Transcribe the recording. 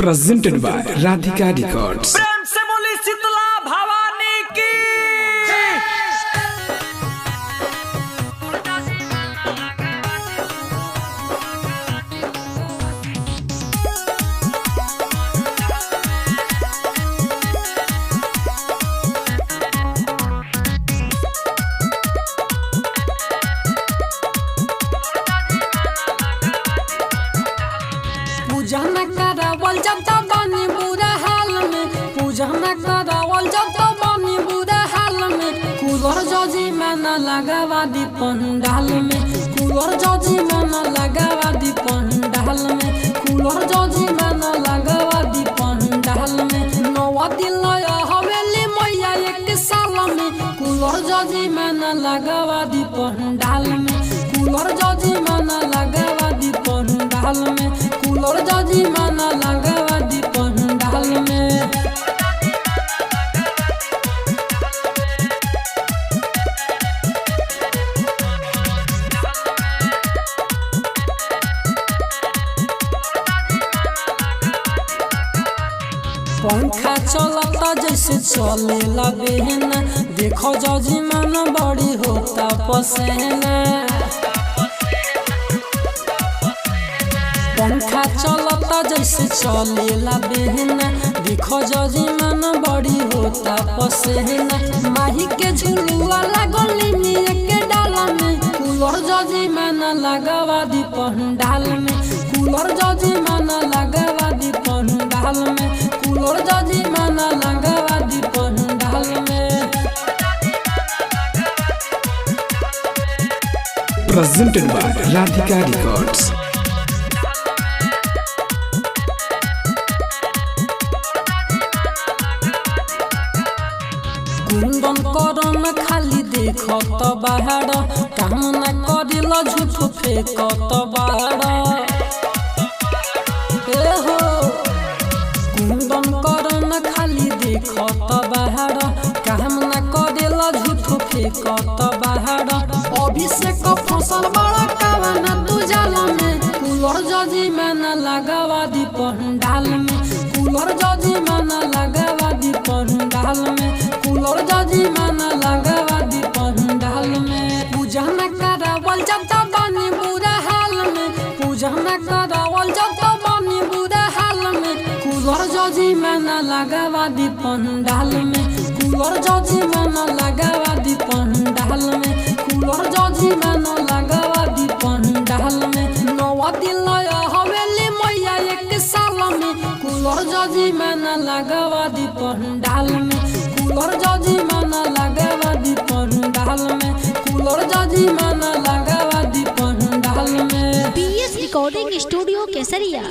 presented by Radhika Records। प्रेम से बोली शीतला भवानी की। पूजा न करावल जब तो बनी बुरा हाल में, पूजा न करावल जब तो बनी बुरा हाल में। कूलर जजी में न लगावा दी पंडाल में, कूलर जजी में न लगावा दी पंडाल में, कूलर जजी में न लगावा दी पंडाल में। नवा दिन लया हवेली मैया एक साल में, कूलर जजी में न लगावा दी पंडाल में, कूलर जजी में न लगावा दी पंडाल में, कूलर जजी में न लगावा दी पंडाल में। पंखा चलता जैसे चलेला बेहना, देखो जजी मन बड़ी होता पसेना। पंखा चलता जैसे चलेला बेहना, देखो जजी मन बड़ी होता पसेना। माही के झुलुआ लागली निये के डाल में, कूलर जजी मन लगावा दी पंडाल में, कूलर जजी मन लगावा दी पंडाल में, कूलर जजी मन लगावा दी पंडाल में। presented by Radhika Records। कुंदन करन खाली देखत बाहर, काम न करिल झूठ फेंकत बाहर। हो कुंदन करन खाली देखत बाहर, काम न करिल झूठ फेंकत बाहर। अभिषेक फसल बड़ा कावन तू जाल में, कूलर जजी में न लगावा दी पंडाल में, कूलर जजी में न लगावा दी पंडाल में, कूलर जजी में न लगावा दी पंडाल में। पूजा न करावल जब तो बनी बुरा हाल में, पूजा न करावल जब तो बनी बुरा हाल में। कूलर जजी में न लगावा दी पंडाल में, कूलर जजी में न लगावा दी पंडाल में, कूलर जजी में न लगावा दी पंडाल में। नवा दिन लया हवेली मैया एक साल में, कूलर जजी में न लगावा दी पंडाल में, कूलर जजी में न लगावा दी पंडाल में, कूलर जजी में न लगावा दी पंडाल में। PS रिकॉर्डिंग स्टूडियो केसरिया।